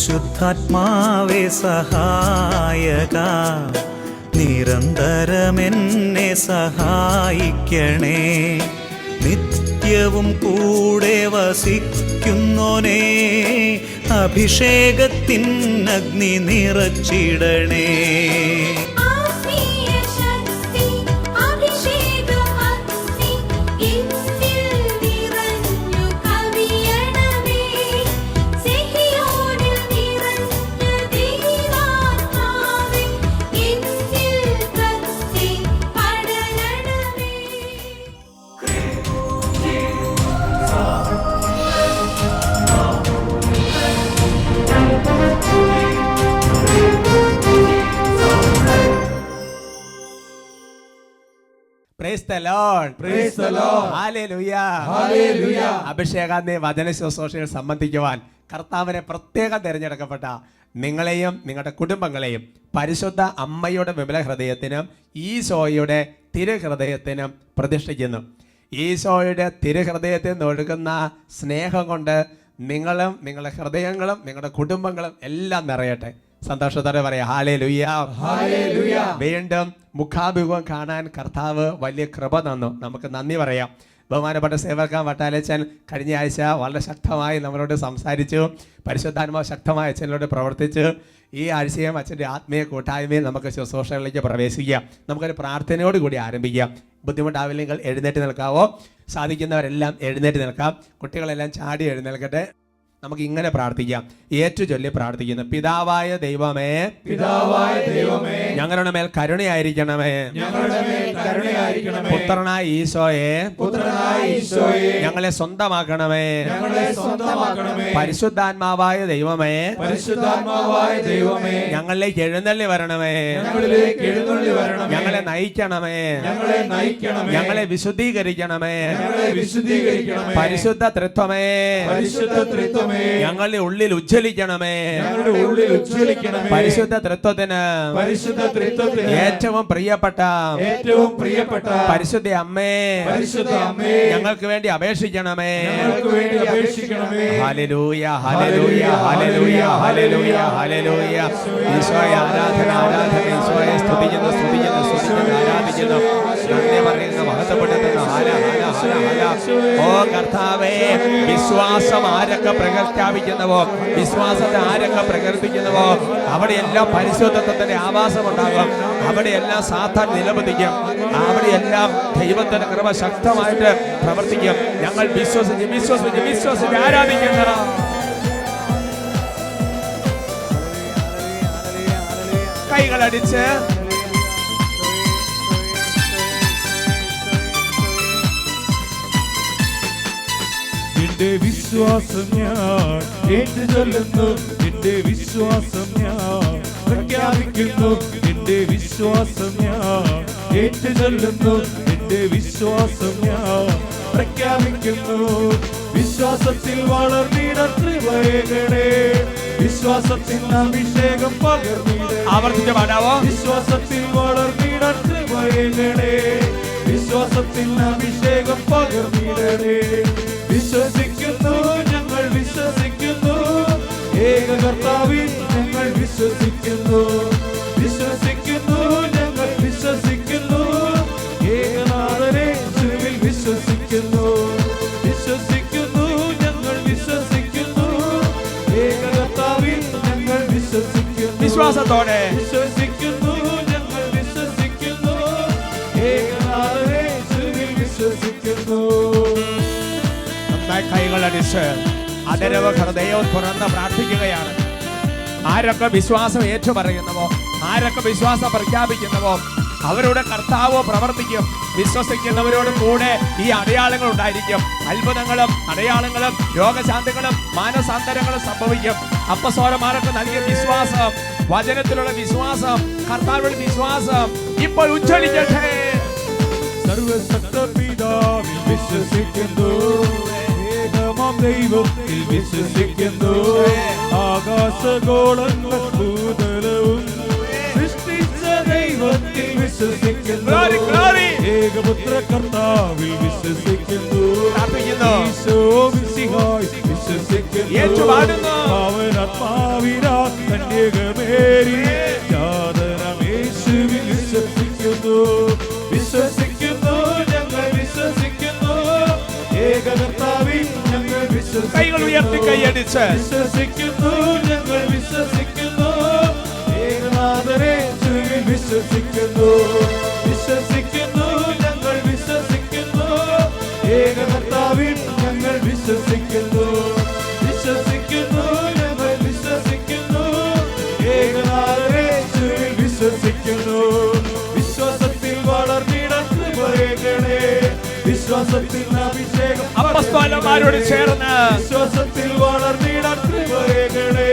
പരിശുദ്ധാത്മാവേ സഹായക, നിരന്തരമെന്നെ സഹായിക്കണേ. നിത്യവും കൂടെ വസിക്കുന്നോനേ, അഭിഷേകത്തിൻ അഗ്നി നിറച്ചിടണേ. Praise the Lord. Praise the Lord. Hallelujah. Hallelujah. അഭിഷേകാഗ്നി വചന ശുശ്രൂഷയിൽ സംബന്ധിക്കുവാൻ കർത്താവിനെ പ്രത്യേകം തിരഞ്ഞെടുക്കപ്പെട്ട നിങ്ങളെയും നിങ്ങളുടെ കുടുംബങ്ങളെയും പരിശുദ്ധ അമ്മയുടെ വിമല ഹൃദയത്തിനും ഈശോയുടെ തിരുഹൃദയത്തിനും പ്രതിഷ്ഠിക്കുന്നു. ഈശോയുടെ തിരുഹൃദയത്തിൽ നിന്ന് ഒഴുകുന്ന സ്നേഹം കൊണ്ട് നിങ്ങളും നിങ്ങളുടെ ഹൃദയങ്ങളും നിങ്ങളുടെ കുടുംബങ്ങളും എല്ലാം നിറയട്ടെ. സന്തോഷത്തോടെ പറയാം ഹല്ലേലൂയ. വീണ്ടും മുഖാഭിമുഖം കാണാൻ കർത്താവ് വലിയ കൃപ തന്നു. നമുക്ക് നന്ദി പറയാം. ബഹുമാനപ്പെട്ട സേവകൻ വട്ടാലച്ചൻ കഴിഞ്ഞ ആഴ്ച വളരെ ശക്തമായി നമ്മളോട് സംസാരിച്ചു. പരിശുദ്ധാത്മാവ് ശക്തമായി അച്ഛനോട് പ്രവർത്തിച്ചു. ഈ ആഴ്ചയും അച്ഛൻ്റെ ആത്മീയ കൂട്ടായ്മയിൽ നമുക്ക് ശുശ്രൂഷകളിലേക്ക് പ്രവേശിക്കാം. നമുക്കൊരു പ്രാർത്ഥനയോട് കൂടി ആരംഭിക്കാം. ബുദ്ധിമുട്ടാവില്ലെങ്കിൽ എഴുന്നേറ്റ് നിൽക്കാവോ? സാധിക്കുന്നവരെല്ലാം എഴുന്നേറ്റ് നിൽക്കാം. കുട്ടികളെല്ലാം ചാടി എഴുന്നേൽക്കട്ടെ. നമുക്ക് ഇങ്ങനെ പ്രാർത്ഥിക്കാം. ഏറ്റുചൊല്ലി പ്രാർത്ഥിക്കുന്നു. പിതാവായ ദൈവമേ, ഞങ്ങളുടെ മേൽ കരുണയായിരിക്കണമേ. പുത്രനായ ഈശോയെ, ഞങ്ങളെ സ്വന്തമാക്കണമേ. പരിശുദ്ധാത്മാവായ ദൈവമേ, ഞങ്ങളിലേക്ക് എഴുന്നള്ളി വരണമേ. ഞങ്ങളെ നയിക്കണമേ. ഞങ്ങളെ വിശുദ്ധീകരിക്കണമേ. പരിശുദ്ധ ത്രിത്വമേ, ഞങ്ങളുടെ ഉള്ളിൽ ഉജ്ജ്വലിക്കണമേ. പരിശുദ്ധ ത്രിത്വത്തിന് ഏറ്റവും പ്രിയപ്പെട്ട പരിശുദ്ധ അമ്മേ, ഞങ്ങൾക്ക് വേണ്ടി അപേക്ഷിക്കണമേ. ഹല്ലേലൂയ, ഹല്ലേലൂയ, ഹല്ലേലൂയ, ഹല്ലേലൂയ, ഹല്ലേലൂയ. ഈശോയെ ആരാധന, ആരാധന. ഈശോയെ സ്തുതിക്കുന്നു, സ്തുതിക്കുന്നു, സ്തുതിക്കുന്നു, ആരാധിക്കുന്നു. നന്ദി പറയുന്നു, മഹത്വപ്പെടുത്തുന്നു. ഹല, ഹല, ഹല, ഹല. ഓ കർത്താവേ, വിശ്വാസം ആരൊക്കെ പ്രഖ്യാപിക്കുന്നുവോ, വിശ്വാസത്തെ ആരൊക്കെ പ്രകടിപ്പിക്കുന്നുവോ, അവിടെയെല്ലാം പരിശുദ്ധത്വത്തിന്റെ ആവാസം ഉണ്ടാകും. അവിടെയെല്ലാം സാത്താൻ നിലപതിക്കും. അവിടെയെല്ലാം ദൈവത്തിന്റെ കൃപ ശക്തമായിട്ട് പ്രവർത്തിക്കും. ഞങ്ങൾ വിശ്വസിച്ച് വിശ്വസിച്ച് വിശ്വസിച്ച് ആരാധിക്കുന്നു. കൈകളടിച്ച് എന്റെ വിശ്വാസം ഞാൻ ഏറ്റുചൊല്ലുന്നു. എന്റെ വിശ്വാസം ഞാൻ പ്രഖ്യാപിക്കുന്നു. എന്റെ വിശ്വാസം ഞാൻ ഏറ്റുചൊല്ലുന്നു. എന്റെ വിശ്വാസം ഞാൻ പ്രഖ്യാപിക്കുന്നു. വിശ്വാസത്തിൽ വളർന്നിടാൻ കൃപയേകണേ. വിശ്വാസത്തിൽ അഭിഷേകം പകർന്നിടേ. ആവർത്തിച്ച് പാടാവോ? വിശ്വാസത്തിൽ വളർന്നിടാൻ കൃപയേകണേ. വിശ്വാസത്തിൽ അഭിഷേകം പകർന്നിടേ. വിശ്വസിക്കുന്നു, ഞങ്ങൾ വിശ്വസിക്കുന്നു. ഏക കർത്താവിൽ ഞങ്ങൾ വിശ്വസിക്കുന്നു. വിശ്വസിക്കുന്നു, ഞങ്ങൾ വിശ്വസിക്കുന്നു. ഏകനാഥനെ യേശുവിൽ വിശ്വസിക്കുന്നു. വിശ്വസിക്കുന്നു, ഞങ്ങൾ വിശ്വസിക്കുന്നു. ഏക കർത്താവിൽ ഞങ്ങൾ വിശ്വസിക്കുന്നു. വിശ്വാസത്തോടെ വിശ്വസിക്കുന്നു, ഞങ്ങൾ വിശ്വസിക്കുന്നു. ഏകനാഥനെ യേശുവിൽ വിശ്വസിക്കുന്നു. കൈകളടിച്ച് അതരവ് ഹൃദയവും തുറന്ന് പ്രാർത്ഥിക്കുകയാണ്. ആരൊക്കെ വിശ്വാസം ഏറ്റുപറയുന്നവോ, ആരൊക്കെ വിശ്വാസം പ്രഖ്യാപിക്കുന്നവോ, അവരുടെ കർത്താവ് പ്രവർത്തിക്കും. വിശ്വസിക്കുന്നവരോട് കൂടെ ഈ അടയാളങ്ങൾ ഉണ്ടായിരിക്കും. അത്ഭുതങ്ങളും അടയാളങ്ങളും രോഗശാന്തികളും മാനസാന്തരങ്ങളും സംഭവിക്കും. അപ്പസ്തോലന്മാർക്ക് നൽകിയ വിശ്വാസം, വചനത്തിലുള്ള വിശ്വാസം, കർത്താവിലുള്ള വിശ്വാസം ഇപ്പോൾ ഉജ്ജ്വലിക്കട്ടെ. സർവശക്ത പിതാവിൽ വിശ്വസിക്കുന്നു. ദൈവത്തിൽ വിശ്വസിക്കുന്നു. ആകാശഗോളങ്ങൾ ഭൂതലവും സൃഷ്ടിച്ച ദൈവത്തിൽ വിശ്വസിക്കുന്നു. ഏകപുത്ര കർത്താവിൽ വിശ്വസിക്കുന്നു. ഈശോ മിശിഹായിൽ വിശ്വസിക്കുന്നു. ഏറ്റുപാടുന്നു. അവൻ ആത്മാവിൽ മേരി യാതനം യേശുവിൽ വിശ്വസിക്കുന്നു വിശ്വസിക്കുന്നു ഞങ്ങൾ വിശ്വസിക്കുന്നു ഏകകർത്താവിൽ ഞങ്ങൾ വിശ്വസിക്കുന്നു കൈകൾ ഉയർത്തി കൈയടിച്ച് വിശ്വസിക്കുന്നു ഞങ്ങൾ വിശ്വസിക്കുന്നു ഏകനാഥനെ യേശുവിൽ വിശ്വസിക്കുന്നു വിശ്വസിക്കുന്നു ഞങ്ങൾ വിശ്വസിക്കുന്നു ഏകകർത്താവിൽ ഞങ്ങൾ വിശ്വസിക്കുന്നു വിശ്വസിക്കുന്നു ഞങ്ങൾ വിശ്വസിക്കുന്നു ഏകനാഥനെ യേശുവിൽ വിശ്വസിക്കുന്നു വിശ്വാസത്തിൽ വളർന്നിടാൻ കൃപയേകണേ വിശ്വാസത്തിൽ അഭിഷേകം അപ്പസ്തോലന്മാരോട് ചേർന്ന് വിശ്വാസത്തിൽ വളർന്നിടാൻ കൃപയേകണേ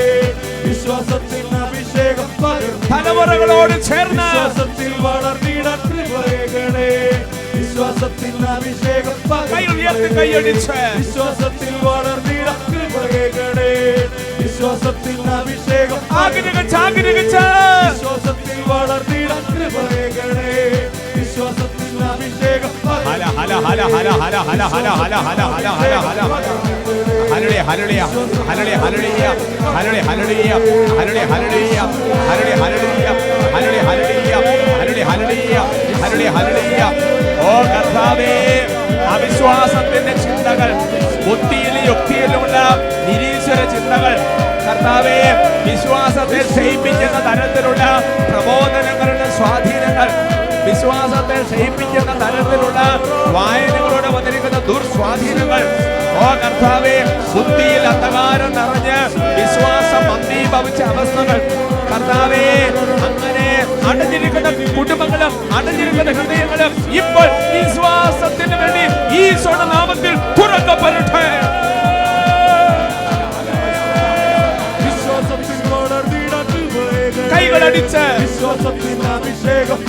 വിശ്വാസത്തിൽ അഭിഷേകം തലമുറകളോട് ചേർന്ന് വിശ്വാസത്തിൽ വളർന്നിടാൻ കൃപയേകണേ വിശ്വാസത്തിൽ അഭിഷേകം കൈകൾ ഉയർത്തി കൈയടിച്ച് വിശ്വാസത്തിൽ വളർന്നിടാൻ കൃപയേകണേ വിശ്വാസത്തിൽ അഭിഷേകം ആഗ്രഹിച്ച് വിശ്വാസത്തിൽ വളർന്നിടാൻ കൃപയേകണേ വിശ്വാസത്തിൽ അഭിഷേകം ഹല ഹല ഹല ഹല ഹല ഹല ഹല ഹല ഹല ഹല ഹല ഹല ഹലളിയ ഹലളിയ ഹലളിയ ഹലളിയ ഹലളിയ ഹലളിയ ഹലളിയ ഹലളിയ ഹലളിയ ഹലളിയ ഹലളിയ ഹലളിയ ഹലളിയ ഹലളിയ ഹലളിയ ഹലളിയ ഓ കർത്താവേ അവിശ്വാസത്തിന്റെ ചിന്തകൾ ബുദ്ധിയിലും യുക്തിയിലുമുള്ള നിരീശ്വര ചിന്തകൾ കർത്താവേ വിശ്വാസത്തെ ക്ഷയിപ്പിക്കുന്ന തരത്തിലുള്ള പ്രബോധനങ്ങളുടെ സ്വാധീനങ്ങൾ വിശ്വാസത്തെ ക്ഷയിപ്പിക്കുന്ന തരത്തിലുള്ള വായനകളോട് വന്നിരിക്കുന്ന ദുർസ്വാധീനങ്ങൾ ഓ കർത്താവേ ബുദ്ധിയിൽ അന്ധകാരം നിറഞ്ഞ് വിശ്വാസം മന്ദീഭവിച്ച അവസ്ഥകൾ കർത്താവേ അങ്ങനെ അടഞ്ഞിരിക്കുന്ന കുടുംബങ്ങളും അടഞ്ഞിരിക്കുന്ന ഹൃദയങ്ങളും ഇപ്പോൾ വിശ്വാസത്തിന് വേണ്ടി ഈശോയുടെ നാമത്തിൽ തുറക്കപ്പെടട്ടെ വിശ്വാസത്തിൽ വളർന്നിടാൻ കൃപയേകണേ കൈകളടിച്ച് വിശ്വാസത്തിൽ അഭിഷേകം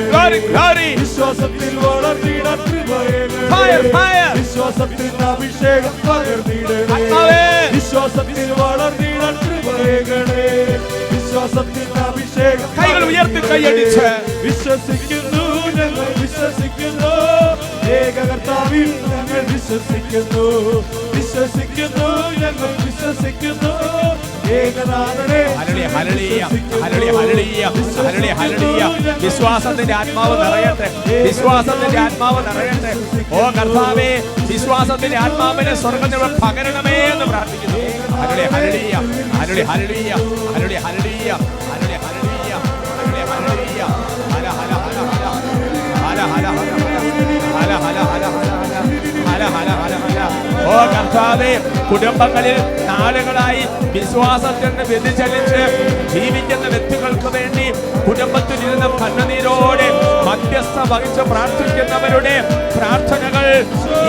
Glory, glory. വിശ്വാസത്തിൽ വളർന്നിടാൻ കൃപയേകണേ Fire, fire. വിശ്വാസത്തിൽ അഭിഷേകം പകർന്നിടണേ ആത്മാവേ. വിശ്വാസത്തിൽ വളർന്നിടാൻ കൃപയേകണേ വിശ്വാസത്തിൽ അഭിഷേകം കൈകൾ ഉയർത്തി കൈയടിച്ച് വിശ്വസിക്കുന്നു ഞങ്ങൾ വിശ്വസിക്കുന്നു ഏകകർത്താവിൽ ഞങ്ങൾ വിശ്വസിക്കുന്നു വിശ്വസിക്കുന്നു ഞങ്ങൾ വിശ്വസിക്കുന്നു ഏകനാഥനെ ഹല്ലേലൂയ, ഹല്ലേലൂയ, ഹല്ലേലൂയ, ഹല്ലേലൂയ, ഹല്ലേലൂയ, ഹല്ലേലൂയ. വിശ്വാസത്തിന്റെ ആത്മാവ് നിറയട്ടെ വിശ്വാസത്തിന്റെ ആത്മാവ് നിറയട്ടെ ഓ കർത്താവേ വിശ്വാസത്തിന്റെ ആത്മാവിനെ സ്വർഗ്ഗത്തിൽ പകരണമേ എന്ന് പ്രാർത്ഥിക്കുന്നു ഹല്ലേലൂയ, ഹല്ലേലൂയ, ഹല്ലേലൂയ, ഹല്ലേലൂയ, ഹല്ലേലൂയ, ഹല്ലേലൂയ, ഹല്ലേലൂയ, ഹല്ലേലൂയ, ഹല്ലേലൂയ, ഹല്ലേലൂയ. ഹല ഹല ഹല ഹല ഹല ഹല ഹല ഹല ഹല ഹല ഹല ഹല ഹല ഹല. ഓ കർത്താവേ കുടുംബങ്ങളിൽ നാളുകളായി വിശ്വാസത്തിൽ നിന്ന് വ്യതിചലിച്ച് ജീവിക്കുന്ന വ്യക്തികൾക്ക് വേണ്ടി കുടുംബത്തിലിരുന്ന് കണ്ണുനീരോടെ മധ്യസ്ഥ വഹിച്ച് പ്രാർത്ഥിക്കുന്നവരുടെ പ്രാർത്ഥനകൾ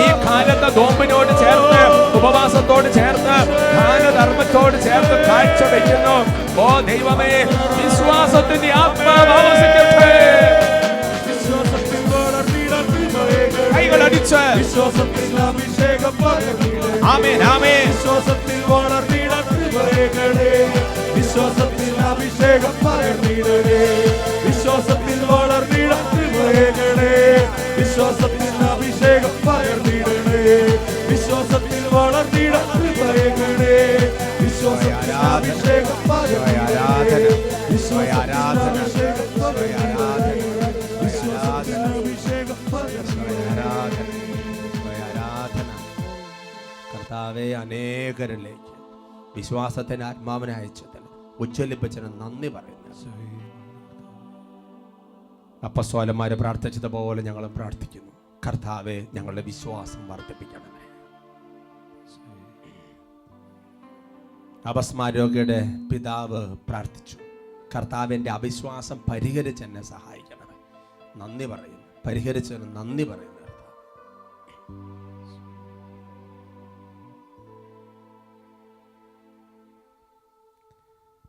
ഈ കാലത്തെ നോമ്പിനോട് ചേർത്ത് ഉപവാസത്തോട് ചേർത്ത് ദാനധർമ്മത്തോട് ചേർത്ത് കാഴ്ച വയ്ക്കുന്നു ഓ ദൈവമേ വിശ്വാസത്തിന്റെ ആത്മാവ് ആവസിക്കട്ടെ വിശ്വാസത്തിൽ വളർന്നിടാൻ കൃപയേകണേ കൈകളടിച്ച് വിശ്വാസത്തിൽ അഭിഷേകം പകർന്നിടണേ ആമേൻ ആമേൻ വിശ്വാസത്തിൽ വളർന്നിടാൻ കൃപയേകണേ വിശ്വാസത്തിൽ അഭിഷേകം പകർന്നിടണേ വിശ്വാസത്തിൽ വളർന്നിടാൻ കൃപയേകണേ വിശ്വാസത്തിൽ അഭിഷേകം പകർന്നിടണേ വിശ്വാസത്തിൽ വളർന്നിടാൻ കൃപയേകണേ വിശ്വാസത്തിൽ അഭിഷേകം പകർന്നിടണേ വിശ്വാസത്തിൽ അഭിഷേകം പകർന്നിടണേ വിശ്വാസത്തിൽ അഭിഷേകം പകർന്നിടണേ കർത്താവെ അനേകരിലേക്ക് വിശ്വാസത്തിന് ആത്മാവിനെ അയച്ചതിന് ഉജ്ജ്വലിപ്പിച്ചതിന് നന്ദി പറയുന്നു അപ്പസ്തോലന്മാര് പ്രാർത്ഥിച്ചതുപോലെ ഞങ്ങളും പ്രാർത്ഥിക്കുന്നു കർത്താവെ ഞങ്ങളുടെ വിശ്വാസം വർദ്ധിപ്പിക്കണമേ അപസ്മാരോഗയുടെ പിതാവ് പ്രാർത്ഥിച്ചു കർത്താവിൻ്റെ അവിശ്വാസം പരിഹരിച്ച് എന്നെ സഹായിക്കണമേ നന്ദി പറയുന്നു പരിഹരിച്ചതിന് നന്ദി പറയുന്നു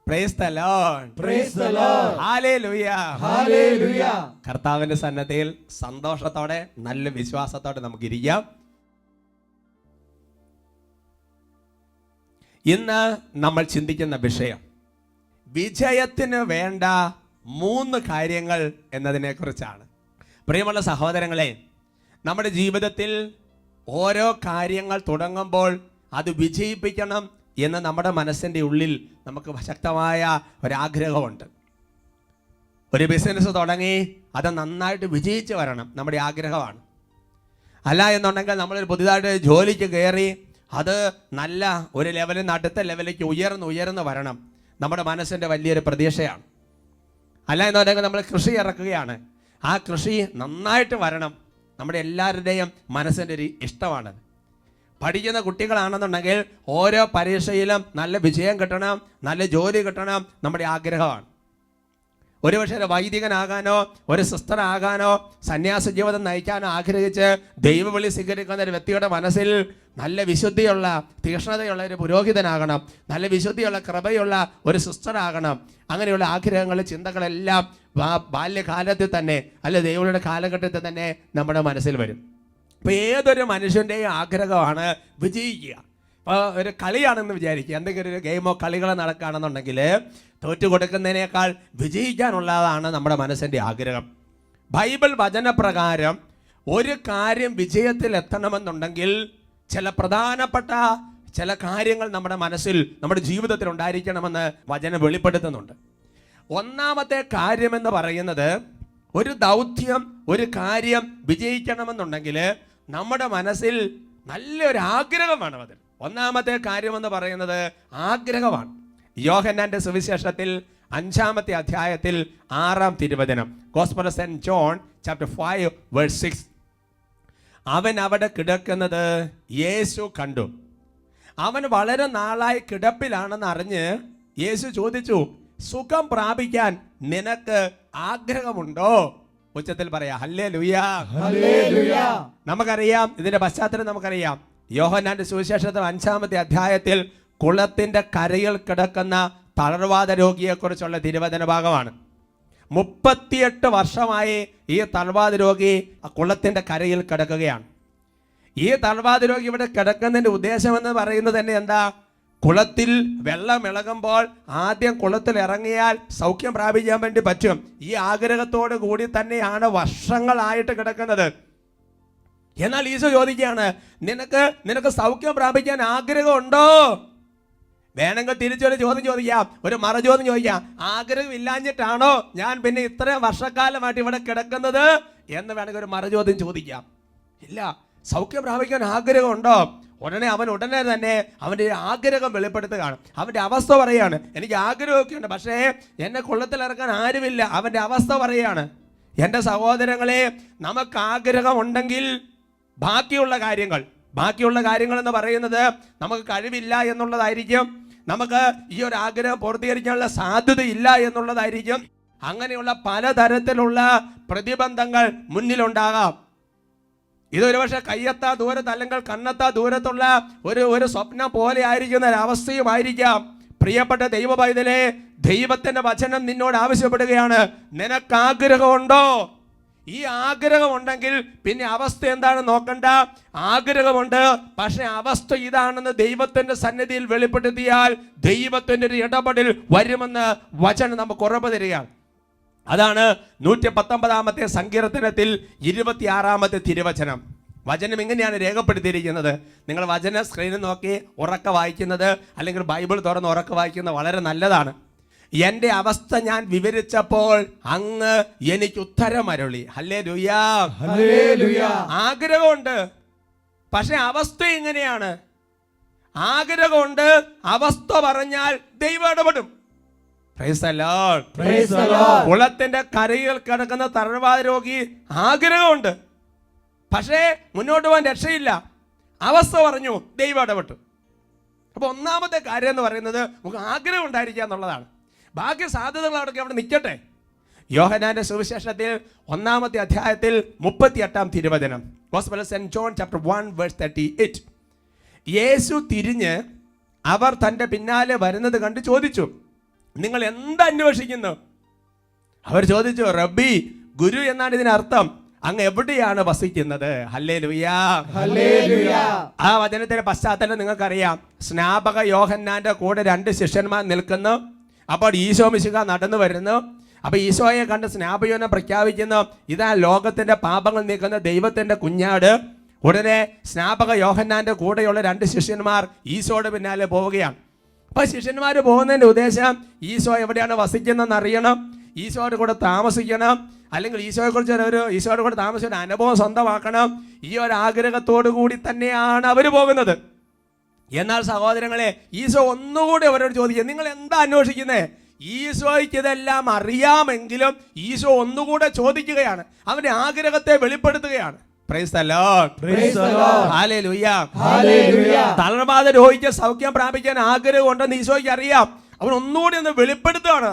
Praise the Lord. Praise the Lord. Hallelujah. Hallelujah. കർത്താവിന്റെ സന്നദ്ധയിൽ സന്തോഷത്തോടെ നല്ല വിശ്വാസത്തോടെ നമുക്ക് ഇരിക്കാം. ഇന്ന് നമ്മൾ ചിന്തിക്കുന്ന വിഷയം വിജയത്തിന് വേണ്ട 3 കാര്യങ്ങൾ എന്നതിനെ കുറിച്ചാണ്. പ്രിയമുള്ള സഹോദരങ്ങളെ, നമ്മുടെ ജീവിതത്തിൽ ഓരോ കാര്യങ്ങൾ തുടങ്ങുമ്പോൾ അത് വിജയിപ്പിക്കണം എന്ന് നമ്മുടെ മനസ്സിൻ്റെ ഉള്ളിൽ നമുക്ക് ശക്തമായ ഒരാഗ്രഹമുണ്ട്. ഒരു ബിസിനസ് തുടങ്ങി അത് നന്നായിട്ട് വിജയിച്ച് വരണം നമ്മുടെ ആഗ്രഹമാണ്. അല്ല എന്നുണ്ടെങ്കിൽ നമ്മളൊരു പുതിയതായിട്ട് ജോലിക്ക് കയറി അത് നല്ല ഒരു ലെവലിൽ നിന്ന് അടുത്ത ലെവലിലേക്ക് ഉയർന്ന് വരണം, നമ്മുടെ മനസ്സിൻ്റെ വലിയൊരു പ്രതീക്ഷയാണ്. അല്ല എന്നുണ്ടെങ്കിൽ നമ്മൾ കൃഷി ഇറക്കുകയാണ്, ആ കൃഷി നന്നായിട്ട് വരണം, നമ്മുടെ എല്ലാവരുടെയും മനസ്സിൻ്റെ ഒരു ഇഷ്ടമാണ്. പഠിക്കുന്ന കുട്ടികളാണെന്നുണ്ടെങ്കിൽ ഓരോ പരീക്ഷയിലും നല്ല വിജയം കിട്ടണം, നല്ല ജോലി കിട്ടണം, നമ്മുടെ ആഗ്രഹമാണ്. ഒരുപക്ഷെ ഒരു വൈദികനാകാനോ ഒരു സിസ്റ്ററാകാനോ സന്യാസ ജീവിതം നയിക്കാനോ ആഗ്രഹിച്ച് ദൈവവിളി സ്വീകരിക്കുന്ന ഒരു വ്യക്തിയുടെ മനസ്സിൽ നല്ല വിശുദ്ധിയുള്ള തീക്ഷ്ണതയുള്ള ഒരു പുരോഹിതനാകണം, നല്ല വിശുദ്ധിയുള്ള കൃപയുള്ള ഒരു സിസ്റ്ററാകണം. അങ്ങനെയുള്ള ആഗ്രഹങ്ങൾ ചിന്തകളെല്ലാം ബാല്യകാലത്തിൽ തന്നെ അല്ല ദൈവങ്ങളുടെ കാലഘട്ടത്തിൽ തന്നെ നമ്മുടെ മനസ്സിൽ വരും. അപ്പോൾ ഏതൊരു മനുഷ്യൻ്റെയും ആഗ്രഹമാണ് വിജയിക്കുക. ഇപ്പോൾ ഒരു കളിയാണെന്ന് വിചാരിക്കുക, എന്തെങ്കിലും ഒരു ഗെയിമോ കളികളോ നടക്കുകയാണെന്നുണ്ടെങ്കിൽ തോറ്റു കൊടുക്കുന്നതിനേക്കാൾ വിജയിക്കാനുള്ളതാണ് നമ്മുടെ മനസ്സിൻ്റെ ആഗ്രഹം. ബൈബിൾ വചനപ്രകാരം ഒരു കാര്യം വിജയത്തിൽ എത്തണമെന്നുണ്ടെങ്കിൽ ചില പ്രധാനപ്പെട്ട ചില കാര്യങ്ങൾ നമ്മുടെ മനസ്സിൽ നമ്മുടെ ജീവിതത്തിൽ ഉണ്ടായിരിക്കണമെന്ന് വചനം വെളിപ്പെടുത്തുന്നുണ്ട്. ഒന്നാമത്തെ കാര്യമെന്ന് പറയുന്നത് ഒരു ദൗത്യം ഒരു കാര്യം വിജയിക്കണമെന്നുണ്ടെങ്കിൽ നമ്മുടെ മനസ്സിൽ നല്ലൊരു ആഗ്രഹം വേണം. അതിൽ ഒന്നാമത്തെ കാര്യമെന്ന് പറയുന്നത് ആഗ്രഹമാണ്. യോഹന്നാന്റെ സുവിശേഷത്തിൽ 5-ാമത്തെ അധ്യായത്തിൽ 6-ാം തിരുവചനം, gospel of saint John chapter 5 verse 6, അവൻ അവിടെ കിടക്കുന്നത് യേശു കണ്ടു. അവൻ വളരെ നാളായി കിടപ്പിലാണെന്ന് അറിഞ്ഞ് യേശു ചോദിച്ചു, സുഖം പ്രാപിക്കാൻ നിനക്ക് ആഗ്രഹമുണ്ടോ? ഉച്ചത്തിൽ പറയാ ഹല്ലേലൂയ. നമുക്കറിയാം ഇതിന്റെ പശ്ചാത്തലം നമുക്കറിയാം. യോഹന്നാന്റെ സുവിശേഷത്തിൽ 5-ാമത്തെ അധ്യായത്തിൽ കുളത്തിന്റെ കരയിൽ കിടക്കുന്ന തളർവാദ രോഗിയെ കുറിച്ചുള്ള തിരുവചന ഭാഗമാണ്. 38 വർഷമായി ഈ തളർവാദ രോഗി കുളത്തിന്റെ കരയിൽ കിടക്കുകയാണ്. ഈ തളർവാദ രോഗി ഇവിടെ കിടക്കുന്നതിന്റെ ഉദ്ദേശം എന്ന് പറയുന്നത് തന്നെ എന്താ? കുളത്തിൽ വെള്ളം ഇളകുമ്പോൾ ആദ്യം കുളത്തിൽ ഇറങ്ങിയാൽ സൗഖ്യം പ്രാപിക്കാൻ വേണ്ടി പറ്റും. ഈ ആഗ്രഹത്തോട് കൂടി തന്നെയാണ് വർഷങ്ങളായിട്ട് കിടക്കുന്നത്. എന്നാൽ ഈശോ ചോദിക്കുകയാണ്, നിനക്ക് സൗഖ്യം പ്രാപിക്കാൻ ആഗ്രഹമുണ്ടോ? വേണമെങ്കിൽ തിരിച്ചൊരു ചോദ്യം ചോദിക്കാം, ഒരു മറുചോദ്യം ചോദിക്കാം, ആഗ്രഹം ഇല്ലാഞ്ഞിട്ടാണോ ഞാൻ പിന്നെ ഇത്രയും വർഷക്കാലമായിട്ട് ഇവിടെ കിടക്കുന്നത് എന്ന് വേണമെങ്കിൽ ഒരു മറുചോദ്യം ചോദിക്കാം. ഇല്ല, സൗഖ്യം പ്രാപിക്കാൻ ആഗ്രഹമുണ്ടോ? അവൻ ഉടനെ തന്നെ അവൻ്റെ ആഗ്രഹം വെളിപ്പെടുത്തുകയാണ്. അവൻ്റെ അവസ്ഥ പറയാണ്, എനിക്ക് ആഗ്രഹമൊക്കെ ഉണ്ട്, പക്ഷേ എന്നെ കുളത്തിലിറക്കാൻ ആരുമില്ല. അവൻ്റെ അവസ്ഥ പറയാണ്. എൻ്റെ സഹോദരങ്ങളെ, നമുക്ക് ആഗ്രഹമുണ്ടെങ്കിൽ ബാക്കിയുള്ള കാര്യങ്ങൾ എന്ന് പറയുന്നത് നമുക്ക് കഴിവില്ല എന്നുള്ളതായിരിക്കും, നമുക്ക് ഈ ഒരു ആഗ്രഹം പൂർത്തീകരിക്കാനുള്ള സാധ്യതയില്ല എന്നുള്ളതായിരിക്കും. അങ്ങനെയുള്ള പലതരത്തിലുള്ള പ്രതിബന്ധങ്ങൾ മുന്നിലുണ്ടാകാം. ഇതൊരു പക്ഷേ കയ്യെത്താ ദൂരത്ത് അല്ലെങ്കിൽ കണ്ണെത്താ ദൂരത്തുള്ള ഒരു സ്വപ്നം പോലെ ആയിരിക്കുന്ന ഒരവസ്ഥയുമായിരിക്കാം. പ്രിയപ്പെട്ട ദൈവ പൈതലേ, ദൈവത്തിന്റെ വചനം നിന്നോട് ആവശ്യപ്പെടുകയാണ്, നിനക്ക് ആഗ്രഹമുണ്ടോ? ഈ ആഗ്രഹം ഉണ്ടെങ്കിൽ പിന്നെ അവസ്ഥ എന്താണെന്ന് നോക്കണ്ട. ആഗ്രഹമുണ്ട്, പക്ഷെ അവസ്ഥ ഇതാണെന്ന് ദൈവത്തിന്റെ സന്നിധിയിൽ വെളിപ്പെടുത്തിയാൽ ദൈവത്തിന്റെ ഒരു ഇടപെടൽ വരുമെന്ന് വചനം നമുക്ക് ഉറപ്പ് തരികയാണ്. അതാണ് 119-ാമത്തെ സങ്കീർത്തനത്തിൽ 26-ാമത്തെ തിരുവചനം. വചനം ഇങ്ങനെയാണ് രേഖപ്പെടുത്തിയിരിക്കുന്നത്. നിങ്ങൾ വചന സ്ക്രീനിൽ നോക്കി ഉറക്കെ വായിക്കുന്നത് അല്ലെങ്കിൽ ബൈബിൾ തുറന്ന് ഉറക്കെ വായിക്കുന്നത് വളരെ നല്ലതാണ്. എൻ്റെ അവസ്ഥ ഞാൻ വിവരിച്ചപ്പോൾ അങ്ങ് എനിക്ക് ഉത്തരം അരുളി. ഹല്ലേലൂയാ, ഹല്ലേലൂയാ. ആഗ്രഹമുണ്ട്, പക്ഷെ അവസ്ഥ ഇങ്ങനെയാണ്. ആഗ്രഹമുണ്ട്, അവസ്ഥ പറഞ്ഞാൽ ദൈവം ഇടപെടും. കുളത്തിന്റെ കരയിൽ കിടക്കുന്ന തളർവാദ രോഗി ആഗ്രഹമുണ്ട്, പക്ഷേ മുന്നോട്ട് പോകാൻ രക്ഷയില്ല. അവസ്ഥ പറഞ്ഞു, ദൈവം ഇടപെട്ടു. അപ്പൊ ഒന്നാമത്തെ കാര്യം എന്ന് പറയുന്നത് നമുക്ക് ആഗ്രഹം ഉണ്ടായിരിക്കുക എന്നുള്ളതാണ്. ബാക്കി സാധ്യതകൾ അവിടെ നിൽക്കട്ടെ. യോഹന്നാന്റെ സുവിശേഷത്തിൽ 1-ാമത്തെ അധ്യായത്തിൽ 38-ാം തിരുവചനം, gospel of saint John chapter 1 verse 38, യേശു തിരിഞ്ഞ് അവർ തൻ്റെ പിന്നാലെ വരുന്നത് കണ്ട് ചോദിച്ചു, നിങ്ങൾ എന്തന്വേഷിക്കുന്നു? അവർ ചോദിച്ചു, റബ്ബി, ഗുരു എന്നാണ് ഇതിനർത്ഥം, അങ്ങ് എവിടെയാണ് വസിക്കുന്നത്? ഹല്ലേലൂയാ, ഹല്ലേലൂയാ. ആ വചനത്തിന്റെ പശ്ചാത്തലം നിങ്ങൾക്കറിയാം. സ്നാപക യോഹന്നാന്റെ കൂടെ 2 ശിഷ്യന്മാർ നിൽക്കുന്നു. അപ്പോൾ ഈശോ മിശിഹ നടന്നു വരുന്നു. അപ്പൊ ഈശോയെ കണ്ട് സ്നാപയോനെ പ്രഖ്യാപിക്കുന്നു, ഇതാ ലോകത്തിന്റെ പാപങ്ങൾ നീക്കുന്ന ദൈവത്തിന്റെ കുഞ്ഞാട്. ഉടനെ സ്നാപക യോഹന്നാന്റെ കൂടെയുള്ള 2 ശിഷ്യന്മാർ ഈശോയുടെ പിന്നാലെ പോവുകയാണ്. അപ്പൊ ശിഷ്യന്മാർ പോകുന്നതിന്റെ ഉദ്ദേശം ഈശോ എവിടെയാണ് വസിക്കുന്നതെന്ന് അറിയണം, ഈശോയുടെ കൂടെ താമസിക്കണം, അല്ലെങ്കിൽ ഈശോയുടെ കൂടെ താമസിക്കുന്ന അനുഭവം സ്വന്തമാക്കണം. ഈ ഒരു ആഗ്രഹത്തോടു കൂടി തന്നെയാണ് അവർ പോകുന്നത്. എന്നാൽ സഹോദരങ്ങളെ, ഈശോ ഒന്നുകൂടി അവരോട് ചോദിക്കുക, നിങ്ങൾ എന്താ അന്വേഷിക്കുന്നത്? ഈശോയ്ക്ക് ഇതെല്ലാം അറിയാമെങ്കിലും ഈശോ ഒന്നുകൂടെ ചോദിക്കുകയാണ്, അവന്റെ ആഗ്രഹത്തെ വെളിപ്പെടുത്തുകയാണ്. Praise the Lord, Praise the Lord. ഹല്ലേലൂയ, Hallelujah. തളർവാദ രോഗിക്ക് സൗഖ്യം പ്രാപിക്കാൻ ആഗ്രഹം ഉണ്ടെന്ന് ഈശോയ്ക്ക് അറിയാം. അവൻ ഒന്നുകൂടി ഒന്ന് വെളിപ്പെടുത്തുകയാണ്.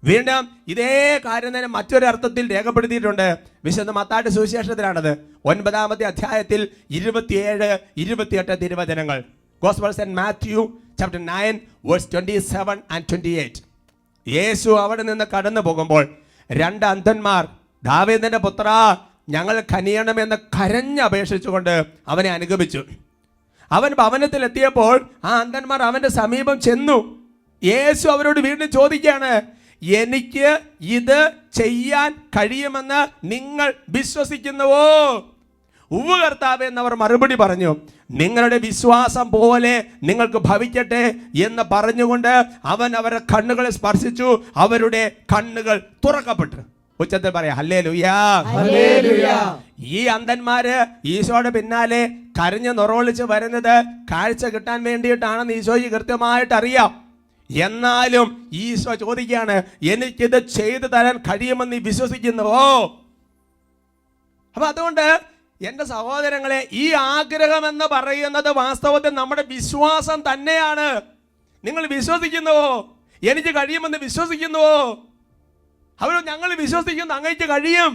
വീണ്ടും ഇതേ കാര്യം തന്നെ മറ്റൊരു അർത്ഥത്തിൽ രേഖപ്പെടുത്തിയിട്ടുണ്ട്. വിശുദ്ധ മത്തായിയുടെ സുവിശേഷത്തിലാണത്. 9-ാമത്തെ അധ്യായത്തിൽ 27-28 തിരുവചനങ്ങൾ. Gospels in Matthew chapter 9 verse 27 and 28. യേശു അവിടെ നിന്ന് കടന്നു പോകുമ്പോൾ 2 അന്ധന്മാർ, ദാവീദിന്റെ പുത്ര ഞങ്ങൾ കനിയണമെന്ന് കരഞ്ഞപേക്ഷിച്ചുകൊണ്ട് അവനെ അനുഗമിച്ചു. അവൻ ഭവനത്തിൽ എത്തിയപ്പോൾ ആ അന്ധന്മാർ അവന്റെ സമീപം ചെന്നു. യേശു അവരോട് വീണ്ടും ചോദിക്കുകയാണ്, എനിക്ക് ഇത് ചെയ്യാൻ കഴിയുമെന്ന് നിങ്ങൾ വിശ്വസിക്കുന്നുവോ? ഉവ്വ് കർത്താവേ എന്നവർ മറുപടി പറഞ്ഞു. നിങ്ങളുടെ വിശ്വാസം പോലെ നിങ്ങൾക്ക് ഭവിക്കട്ടെ എന്ന് പറഞ്ഞുകൊണ്ട് അവൻ അവരുടെ കണ്ണുകളെ സ്പർശിച്ചു. അവരുടെ കണ്ണുകൾ തുറക്കപ്പെട്ടു. ഉച്ചത്തിൽ പറയാം ഹല്ലേലൂയാ, ഹല്ലേലൂയ. ഈ അന്ധന്മാര് ഈശോയുടെ പിന്നാലെ കരഞ്ഞു നൊറോളിച്ച് വരുന്നത് കാഴ്ച കിട്ടാൻ വേണ്ടിയിട്ടാണെന്ന് ഈശോയ്ക്ക് കൃത്യമായിട്ട് അറിയാം. എന്നാലും ഈശോ ചോദിക്കുകയാണ്, എനിക്കിത് ചെയ്തു തരാൻ കഴിയുമെന്ന് നീ വിശ്വസിക്കുന്നുവോ? അപ്പൊ അതുകൊണ്ട് എൻ്റെ സഹോദരങ്ങളെ, ഈ ആഗ്രഹം എന്ന് പറയുന്നത് വാസ്തവത്തിൽ നമ്മുടെ വിശ്വാസം തന്നെയാണ്. നിങ്ങൾ വിശ്വസിക്കുന്നുവോ? എനിക്ക് കഴിയുമെന്ന് വിശ്വസിക്കുന്നുവോ? അവർ ഞങ്ങൾ വിശ്വസിക്കുന്നു, അങ്ങേക്ക് കഴിയും.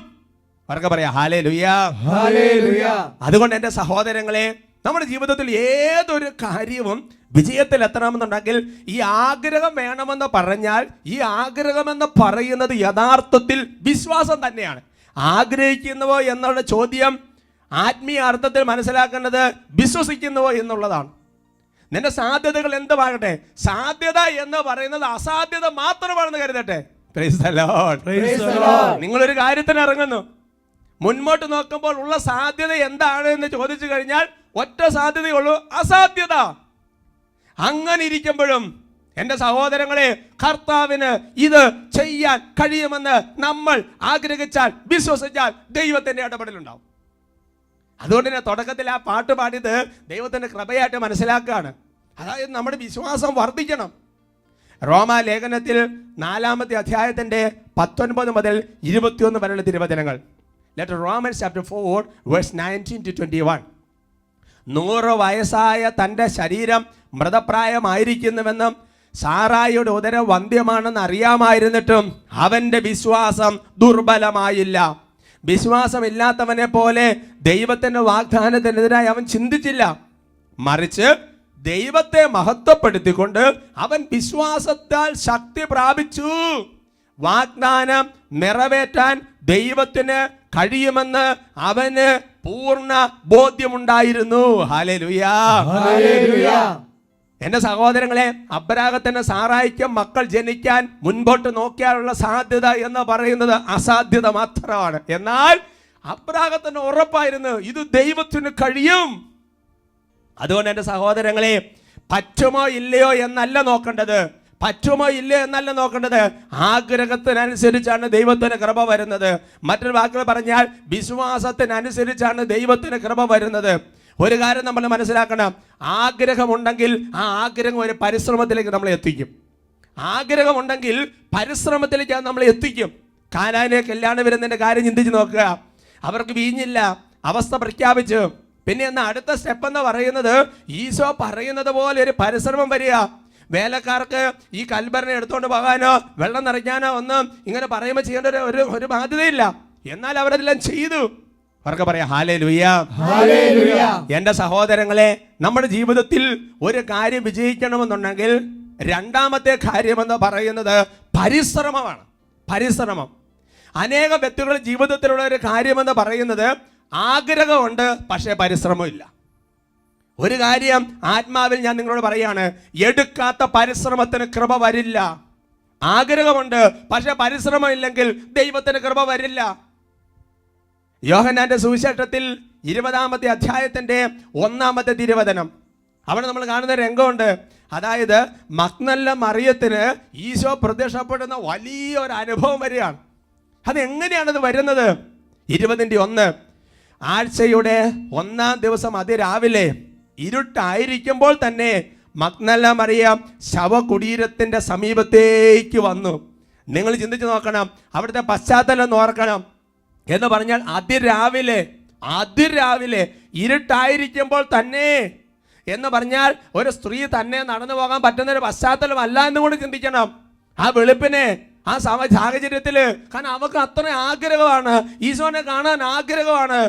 അവർക്ക് പറയാം ഹല്ലേലൂയ, ഹല്ലേലൂയ. അതുകൊണ്ട് എൻ്റെ സഹോദരങ്ങളെ, നമ്മുടെ ജീവിതത്തിൽ ഏതൊരു കാര്യവും വിജയത്തിൽ എത്തണമെന്നുണ്ടെങ്കിൽ ഈ ആഗ്രഹം വേണമെന്ന് പറഞ്ഞാൽ, ഈ ആഗ്രഹമെന്ന് പറയുന്നത് യഥാർത്ഥത്തിൽ വിശ്വാസം തന്നെയാണ്. ആഗ്രഹിക്കുന്നുവോ എന്നുള്ള ചോദ്യം ആത്മീയ അർത്ഥത്തിൽ മനസ്സിലാക്കേണ്ടത് വിശ്വസിക്കുന്നുവോ എന്നുള്ളതാണ്. നിന്റെ സാധ്യതകൾ എന്തുമാകട്ടെ, സാധ്യത എന്ന് പറയുന്നത് അസാധ്യത മാത്രമാണെന്ന് കരുതട്ടെ. Praise the Lord. Praise the Lord. നിങ്ങളൊരു കാര്യത്തിന് ഇറങ്ങുന്നു, മുൻപോട്ട് നോക്കുമ്പോൾ ഉള്ള സാധ്യത എന്താണ് എന്ന് ചോദിച്ചു കഴിഞ്ഞാൽ ഒറ്റ സാധ്യതയുള്ളൂ, അസാധ്യത. അങ്ങനെ ഇരിക്കുമ്പോഴും എൻ്റെ സഹോദരങ്ങളെ, കർത്താവിന് ഇത് ചെയ്യാൻ കഴിയുമെന്ന് നമ്മൾ ആഗ്രഹിച്ചാൽ, വിശ്വസിച്ചാൽ ദൈവത്തിൻ്റെ ഇടപെടലുണ്ടാവും. അതുകൊണ്ട് തന്നെ തുടക്കത്തിൽ ആ പാട്ട് പാടിയത് ദൈവത്തിൻ്റെ കൃപയായിട്ട് മനസ്സിലാക്കുകയാണ്. അതായത് നമ്മുടെ വിശ്വാസം വർദ്ധിക്കണം. റോമാ ലേഖനത്തിൽ 4-ാമത്തെ അധ്യായത്തിൻ്റെ 19 മുതൽ 21 വരെയുള്ള തിരുവചനങ്ങൾ. Letter Romans chapter 4 verse 19 to 21. 100 വയസ്സായ തൻ്റെ ശരീരം മൃതപ്രായമായിരിക്കുന്നുവെന്നും സാറായിയുടെ ഉദരം വന്ധ്യമാണെന്ന് അറിയാമായിരുന്നിട്ടും അവൻ്റെ വിശ്വാസം ദുർബലമായില്ല. വിശ്വാസമില്ലാത്തവനെ പോലെ ദൈവത്തിൻ്റെ വാഗ്ദാനത്തിനെതിരായി അവൻ ചിന്തിച്ചില്ല. മറിച്ച് ദൈവത്തെ മഹത്വപ്പെടുത്തിക്കൊണ്ട് അവൻ വിശ്വാസത്താൽ ശക്തി പ്രാപിച്ചു. വാഗ്ദാനം നിറവേറ്റാൻ ദൈവത്തിന് കഴിയുമെന്ന് അവന് പൂർണ്ണ ബോധ്യമുണ്ടായിരുന്നു. Hallelujah, hallelujah. എൻ്റെ സഹോദരങ്ങളെ, അബ്രാഹത്തിന് സാറായിക്കും മക്കൾ ജനിക്കാൻ മുൻപോട്ട് നോക്കിയാലുള്ള സാധ്യത എന്ന് പറയുന്നത് അസാധ്യത മാത്രമാണ്. എന്നാൽ അബ്രാഹത്തിന് ഉറപ്പായിരുന്നു ഇത് ദൈവത്തിന് കഴിയും. അതുകൊണ്ട് എൻ്റെ സഹോദരങ്ങളെ, പറ്റുമോ ഇല്ലയോ എന്നല്ല നോക്കേണ്ടത്, പറ്റുമോ ഇല്ലയോ എന്നല്ല നോക്കേണ്ടത്, ആഗ്രഹത്തിനനുസരിച്ചാണ് ദൈവത്തിന് കൃപ വരുന്നത്. മറ്റൊരു വാക്കുകൾ പറഞ്ഞാൽ വിശ്വാസത്തിനനുസരിച്ചാണ് ദൈവത്തിന് കൃപ വരുന്നത്. ഒരു കാര്യം നമ്മൾ മനസ്സിലാക്കണം, ആഗ്രഹമുണ്ടെങ്കിൽ ആ ആഗ്രഹം ഒരു പരിശ്രമത്തിലേക്ക് നമ്മളെ എത്തിക്കും. ആഗ്രഹമുണ്ടെങ്കിൽ പരിശ്രമത്തിലേക്ക് അത് നമ്മളെ എത്തിക്കും. കാനാനെ കല്യാണ വിരുന്നിൻ്റെ കാര്യം ചിന്തിച്ച് നോക്കുക. അവർക്ക് വീഞ്ഞില്ല, അവസ്ഥ പ്രഖ്യാപിച്ചു. പിന്നെ എന്നാ അടുത്ത സ്റ്റെപ്പ് എന്ന് പറയുന്നത് ഈശോ പറയുന്നത് പോലെ ഒരു പരിശ്രമം വരിക. വേലക്കാർക്ക് ഈ കൽഭരണി എടുത്തുകൊണ്ട് പോകാനോ വെള്ളം നിറയ്ക്കാനോ ഒന്നും ഇങ്ങനെ പറയുമ്പോൾ ചെയ്യേണ്ട ഒരു ബാധ്യതയില്ല. എന്നാൽ അവരെല്ലാം ചെയ്തു. അവർക്ക് പറയാം ഹല്ലേലൂയ, ഹല്ലേലൂയ. എൻ്റെ സഹോദരങ്ങളെ, നമ്മുടെ ജീവിതത്തിൽ ഒരു കാര്യം വിജയിക്കണമെന്നുണ്ടെങ്കിൽ രണ്ടാമത്തെ കാര്യമെന്ന് പറയുന്നത് പരിശ്രമമാണ്. പരിശ്രമം. അനേകം വ്യക്തികളുടെ ജീവിതത്തിലുള്ള ഒരു കാര്യമെന്ന് പറയുന്നത് ആഗ്രഹമുണ്ട്, പക്ഷേ പരിശ്രമമില്ല. ഒരു കാര്യം ആത്മാവിൽ ഞാൻ നിങ്ങളോട് പറയാണ്, എടുക്കാത്ത പരിശ്രമത്തിന് കൃപ വരില്ല. ആഗ്രഹമുണ്ട്, പക്ഷെ പരിശ്രമം ഇല്ലെങ്കിൽ ദൈവത്തിന് കൃപ വരില്ല. യോഹന്നാന്റെ സുവിശേഷത്തിൽ 20-ാമത്തെ അധ്യായത്തിന്റെ 1-ാമത്തെ തിരുവചനം. അവിടെ നമ്മൾ കാണുന്ന രംഗമുണ്ട്. അതായത് മഗ്ദല മറിയത്തിന് ഈശോ പ്രത്യക്ഷപ്പെടുന്ന വലിയൊരു അനുഭവം വരികയാണ്. അതെങ്ങനെയാണത് വരുന്നത്? 20:1 ആഴ്ചയുടെ 1-ാം ദിവസം അതിരാവിലെ ഇരുട്ടായിരിക്കുമ്പോൾ തന്നെ മഗ്ദല മറിയം ശവകുടീരത്തിൻ്റെ സമീപത്തേക്ക് വന്നു. നിങ്ങൾ ചിന്തിച്ച് നോക്കണം, അവിടുത്തെ പശ്ചാത്തലം ഒന്ന് ഓർക്കണം. എന്ന് പറഞ്ഞാൽ അതിരാവിലെ ഇരുട്ടായിരിക്കുമ്പോൾ തന്നെ എന്ന് പറഞ്ഞാൽ ഒരു സ്ത്രീ തന്നെ നടന്നു പോകാൻ പറ്റുന്ന ഒരു പശ്ചാത്തലം അല്ല എന്ന് കൂടി ചിന്തിക്കണം. ആ വെളുപ്പിനെ ആ സാഹചര്യത്തിൽ, കാരണം അവർക്ക് അത്ര ആഗ്രഹമാണ്, ഈശോനെ കാണാൻ ആഗ്രഹമാണ്.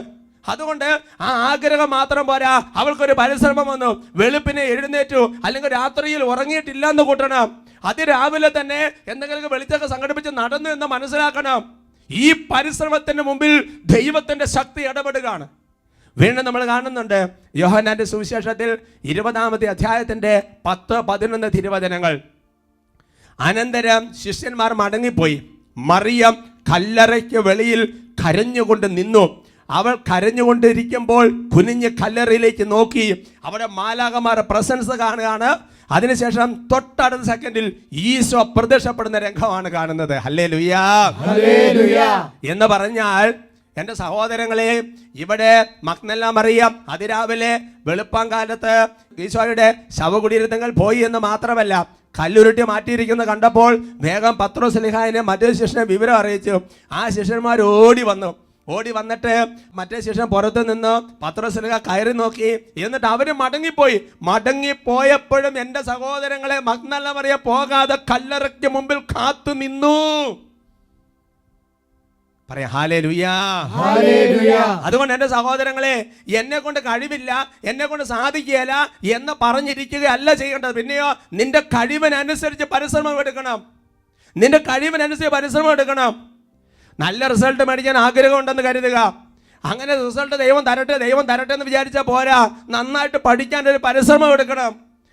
അതുകൊണ്ട് ആ ആഗ്രഹം മാത്രം പോരാ, അവൾക്കൊരു പരിശ്രമം വന്നു. വെളുപ്പിനെ എഴുന്നേറ്റു, അല്ലെങ്കിൽ രാത്രിയിൽ ഉറങ്ങിയിട്ടില്ല എന്ന് കൂട്ടണം. അതിരാവിലെ തന്നെ എന്തെങ്കിലും വെളിച്ചൊക്കെ സംഘടിപ്പിച്ച് നടന്നു എന്ന് മനസ്സിലാക്കണം. ഈ പരിശ്രമത്തിന് മുമ്പിൽ ദൈവത്തിന്റെ ശക്തി ഇടപെടുകയാണ്. വീണ്ടും നമ്മൾ കാണുന്നുണ്ട് യോഹന്നാന്റെ സുവിശേഷത്തിൽ 20-ാമത്തെ അധ്യായത്തിന്റെ 10-11 തിരുവചനങ്ങൾ. അനന്തരം ശിഷ്യന്മാർ മടങ്ങിപ്പോയി. മറിയം കല്ലറയ്ക്ക് വെളിയിൽ കരഞ്ഞുകൊണ്ട് നിന്നു. അവൾ കരഞ്ഞുകൊണ്ടിരിക്കുമ്പോൾ കുനിഞ്ഞ് കല്ലറയിലേക്ക് നോക്കി. അവിടെ മാലാഖമാരുടെ പ്രസൻസ് കാണുകയാണ്. അതിനുശേഷം തൊട്ടടുത്ത സെക്കൻഡിൽ ഈശോ പ്രത്യക്ഷപ്പെടുന്ന രംഗമാണ് കാണുന്നത്. ഹല്ലേലൂയാ, ഹല്ലേലൂയാ. എന്ന് പറഞ്ഞാൽ എൻ്റെ സഹോദരങ്ങളെ, ഇവിടെ മഗ്ദല മറിയം അതിരാവിലെ വെളുപ്പാങ്കാലത്ത് ഈശോയുടെ ശവകുടീരങ്ങൾ പോയി എന്ന് മാത്രമല്ല, കല്ലുരുട്ടി മാറ്റിയിരിക്കുന്ന കണ്ടപ്പോൾ വേഗം പത്രോസ്ലീഹായെ മറ്റേ ശിഷ്യനെ വിവരം അറിയിച്ചു. ആ ശിഷ്യന്മാർ ഓടി വന്നിട്ട് മറ്റേ ശിഷ്യൻ പുറത്ത് നിന്ന് പത്രോസ്ലീഹ കയറി നോക്കി. എന്നിട്ട് അവർ മടങ്ങിപ്പോയപ്പോഴും എൻ്റെ സഹോദരങ്ങളെ, മഗ്ദല മറിയം പോകാതെ കല്ലറയ്ക്ക് മുമ്പിൽ കാത്തു നിന്നു. പറയാം ഹല്ലേലൂയാ, ഹല്ലേലൂയാ. അതുകൊണ്ട് എൻ്റെ സഹോദരങ്ങളെ, എന്നെ കൊണ്ട് കഴിവില്ല, എന്നെ കൊണ്ട് സാധിക്കുകയില്ല എന്ന് പറഞ്ഞിരിക്കുകയല്ല ചെയ്യേണ്ടത്. പിന്നെയോ നിന്റെ കഴിവിനനുസരിച്ച് പരിശ്രമം എടുക്കണം. നല്ല റിസൾട്ട് മേടിക്കാൻ ആഗ്രഹമുണ്ടെന്ന് കരുതുക. അങ്ങനെ റിസൾട്ട് ദൈവം തരട്ടെ എന്ന് വിചാരിച്ചാൽ പോരാ. നന്നായിട്ട് പഠിക്കാൻ ഒരു പരിശ്രമം എടുക്കണം.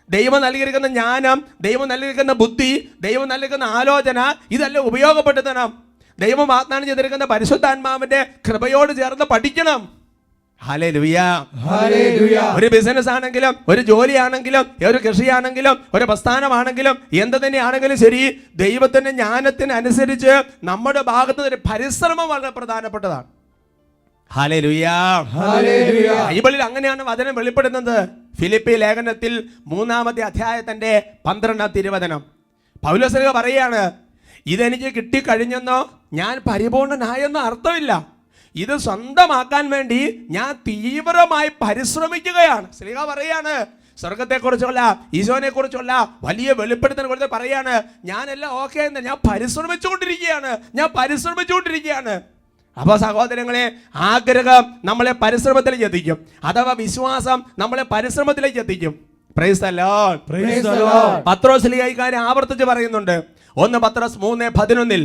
ദൈവം നൽകിയിരിക്കുന്ന ജ്ഞാനം, ദൈവം നൽകിയിരിക്കുന്ന ബുദ്ധി, ദൈവം നൽകിയിരിക്കുന്ന ആലോചന, ഇതെല്ലാം ഉപയോഗപ്പെടുത്തണം. ദൈവം വാഗ്ദാനം ചെയ്തിരിക്കുന്ന പരിശുദ്ധാത്മാവിന്റെ കൃപയോട് ചേർന്ന് പഠിക്കണം. ഹല്ലേലൂയാ, ഹല്ലേലൂയാ. ഒരു ബിസിനസ് ആണെങ്കിലും, ഒരു ജോലിയാണെങ്കിലും, ഒരു കൃഷിയാണെങ്കിലും, ഒരു പ്രസ്ഥാനമാണെങ്കിലും, എന്ത് തന്നെയാണെങ്കിലും ശരി, ദൈവത്തിന്റെ ജ്ഞാനത്തിനനുസരിച്ച് നമ്മുടെ ഭാഗത്ത് ഒരു പരിശ്രമം വളരെ പ്രധാനപ്പെട്ടതാണ്. ഹല്ലേലൂയാ, ഹല്ലേലൂയാ. ബൈബിളിൽ അങ്ങനെയാണ് വചനം വെളിപ്പെടുന്നത്. ഫിലിപ്പി ലേഖനത്തിൽ 3-ാമത്തെ അധ്യായത്തിന്റെ 12-ാം തിരുവചനം പൗലോസ് പറയാണ്, ഇതെനിക്ക് കിട്ടിക്കഴിഞ്ഞെന്നോ ഞാൻ പരിപൂർണനായെന്നോ അർത്ഥമില്ല. ഇത് സ്വന്തമാക്കാൻ വേണ്ടി ഞാൻ തീവ്രമായി പരിശ്രമിക്കുകയാണ്. ശ്ലീഹ പറയാണ്, സ്വർഗത്തെക്കുറിച്ചുള്ള, ഈശോനെ കുറിച്ചുള്ള വലിയ വെളിപ്പെടുത്തലിനെ കുറിച്ച് പറയാണ്, ഞാനെല്ലാം ഓക്കെ എന്ന് ഞാൻ പരിശ്രമിച്ചുകൊണ്ടിരിക്കുകയാണ്. അപ്പോൾ സഹോദരങ്ങളെ, ആഗ്രഹം നമ്മളെ പരിശ്രമത്തിലേക്ക് എത്തിക്കും, അഥവാ വിശ്വാസം നമ്മളെ പരിശ്രമത്തിലേക്ക് എത്തിക്കും. Praise the Lord, praise the Lord. പത്രോസ് ശ്ലീഹ ഇക്കാര്യം ആവർത്തിച്ച് പറയുന്നുണ്ട്. 1 പത്രോസ് 3:11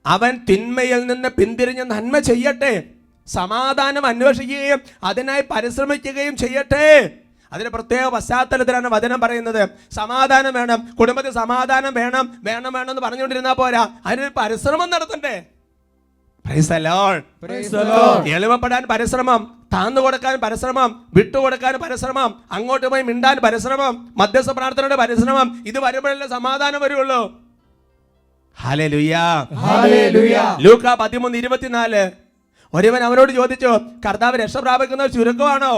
അവൻ തിന്മയിൽ നിന്ന് പിന്തിരിഞ്ഞ് നന്മ ചെയ്യട്ടെ, സമാധാനം അന്വേഷിക്കുകയും അതിനായി പരിശ്രമിക്കുകയും ചെയ്യട്ടെ. അതിന് പ്രത്യേക പശ്ചാത്തലത്തിലാണ് വചനം പറയുന്നത്. സമാധാനം വേണം, കുടുംബത്തിൽ സമാധാനം വേണം എന്ന് പറഞ്ഞുകൊണ്ടിരുന്നാൽ പോരാ, അതിനൊരു പരിശ്രമം നടത്തണ്ടേ. Praise the Lord, praise the Lord. എളിമപ്പെടാൻ പരിശ്രമം, താന്നു കൊടുക്കാൻ പരിശ്രമം, വിട്ടുകൊടുക്കാൻ പരിശ്രമം, അങ്ങോട്ട് പോയി മിണ്ടാൻ പരിശ്രമം, മധ്യസ്ഥ പ്രാർത്ഥനയുടെ പരിശ്രമം. ഇത് വരുമ്പോഴല്ലേ സമാധാനം വരുള്ളൂ. ഹല്ലേലൂയാ, ഹല്ലേലൂയാ. ലൂക്ക 13:24 ഒരുവൻ അവനോട് ചോദിച്ചു, കർത്താവ് രക്ഷ പ്രാപിക്കുന്നത് ചുരുക്കമാണോ?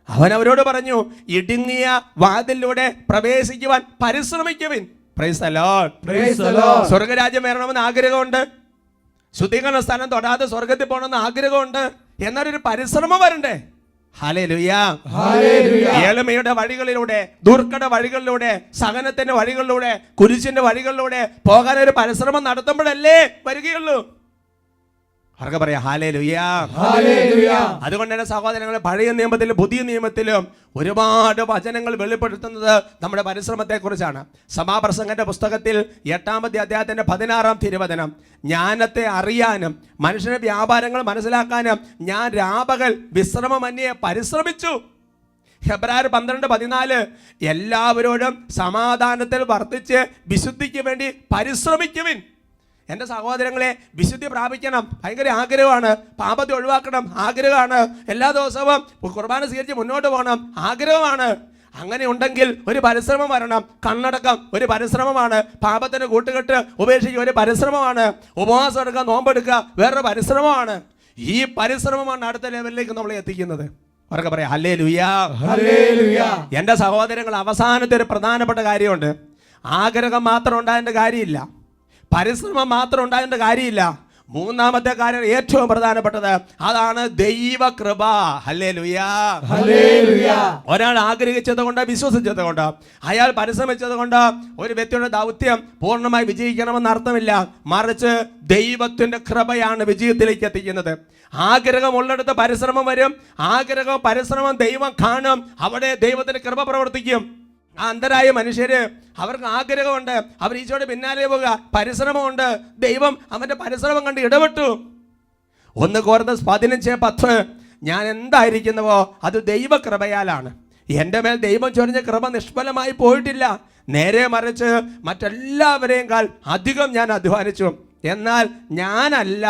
അവൻ അവരോട് പറഞ്ഞു, ഇടുങ്ങിയ വാതിലിലൂടെ പ്രവേശിക്കുവാൻ പരിശ്രമിക്കുവിൻ. Praise the Lord, praise the Lord. സ്വർഗരാജ്യം വരണമെന്ന് ആഗ്രഹമുണ്ട്, ശുദ്ധീകരണ സ്ഥാനം തൊടാതെ സ്വർഗത്തിൽ പോകണമെന്ന് ആഗ്രഹമുണ്ട്, എന്നാലൊരു പരിശ്രമം വരണ്ടേ. ഹല്ലേലൂയാ, ഹല്ലേലൂയ. എളിമയുടെ വഴികളിലൂടെ, ദുർഘട വഴികളിലൂടെ, സഹനത്തിന്റെ വഴികളിലൂടെ, കുരിശിന്റെ വഴികളിലൂടെ പോകാനൊരു പരിശ്രമം നടത്തുമ്പോഴല്ലേ വരികയുള്ളൂ. അവർക്ക് പറയാം ഹല്ലേലൂയ, ഹല്ലേലൂയ. അതുകൊണ്ട് തന്നെ സഹോദരങ്ങളെ, പഴയ നിയമത്തിലും പുതിയ നിയമത്തിലും ഒരുപാട് വചനങ്ങൾ വെളിപ്പെടുത്തുന്നത് നമ്മുടെ പരിശ്രമത്തെ കുറിച്ചാണ്. സമാപ്രസംഗന്റെ പുസ്തകത്തിൽ 8-ാമത്തെ അധ്യായത്തിന്റെ 16-ാം തിരുവചനം, ജ്ഞാനത്തെ അറിയാനും മനുഷ്യന്റെ വ്യാപാരങ്ങൾ മനസ്സിലാക്കാനും ഞാൻ രാപകൽ വിശ്രമമന്യേ പരിശ്രമിച്ചു. ഹെബ്രായർ 12:14 എല്ലാവരോടും സമാധാനത്തിൽ വർദ്ധിച്ച് വിശുദ്ധിക്ക് വേണ്ടി പരിശ്രമിക്കുവിൻ. എൻ്റെ സഹോദരങ്ങളെ, വിശുദ്ധി പ്രാപിക്കണം ഭയങ്കര ആഗ്രഹമാണ്, പാപത്തെ ഒഴിവാക്കണം ആഗ്രഹമാണ്, എല്ലാ ദിവസവും കുർബാന സ്വീകരിച്ച് മുന്നോട്ട് പോകണം ആഗ്രഹമാണ്. അങ്ങനെ ഉണ്ടെങ്കിൽ ഒരു പരിശ്രമം വരണം. കണ്ണടക്കം ഒരു പരിശ്രമമാണ്. പാപത്തിന് കൂട്ടുകെട്ട് ഉപേക്ഷിക്കുക ഒരു പരിശ്രമമാണ്. ഉപവാസം എടുക്കുക, നോമ്പെടുക്കുക വേറൊരു പരിശ്രമമാണ്. ഈ പരിശ്രമമാണ് അടുത്ത ലെവലിലേക്ക് നമ്മളെ എത്തിക്കുന്നത്. അവർക്ക് പറയാം ഹല്ലേലൂയാ, ഹല്ലേലൂയാ. എൻ്റെ സഹോദരങ്ങൾ, അവസാനത്തെ ഒരു പ്രധാനപ്പെട്ട കാര്യമുണ്ട്. ആഗ്രഹം മാത്രം ഉണ്ടായതിൻ്റെ കാര്യമില്ല, പരിശ്രമം മാത്രം ഉണ്ടായതിൻ്റെ കാര്യമില്ല. മൂന്നാമത്തെ കാര്യം ഏറ്റവും പ്രധാനപ്പെട്ടത്, അതാണ് ദൈവകൃപ. ഹല്ലേലൂയാ, ഹല്ലേലൂയാ. ഒരാൾ ആഗ്രഹിച്ചത് കൊണ്ട്, വിശ്വസിച്ചത് കൊണ്ട്, അയാൾ പരിശ്രമിച്ചത് കൊണ്ട് ഒരു വ്യക്തിയുടെ ദൗത്യം പൂർണ്ണമായി വിജയിക്കണമെന്ന് അർത്ഥമില്ല. മറിച്ച് ദൈവത്തിന്റെ കൃപയാണ് വിജയത്തിലേക്ക് എത്തിക്കുന്നത്. ആഗ്രഹം ഉള്ളിടത്ത് പരിശ്രമം വരും. ആഗ്രഹം പരിശ്രമം ദൈവം കാണും. അവിടെ ദൈവത്തിന്റെ കൃപ പ്രവർത്തിക്കും. ആ അന്ധരായ മനുഷ്യര്, അവർക്ക് ആഗ്രഹമുണ്ട്, അവർ ഈശോയുടെ പിന്നാലെ പോവുക, പരിശ്രമമുണ്ട്. ദൈവം അവന്റെ പരിശ്രമം കണ്ട് ഇടപെട്ടു. 1 Corinthians 15:10, ഞാൻ എന്തായിരിക്കുന്നുവോ അത് ദൈവകൃപയാലാണ്. എൻ്റെ മേൽ ദൈവം ചൊരിഞ്ഞ കൃപ നിഷ്ഫലമായി പോയിട്ടില്ല. നേരെ മറിച്ച് മറ്റെല്ലാവരെയും കാൾ അധികം ഞാൻ അധ്വാനിച്ചു. എന്നാൽ ഞാനല്ല,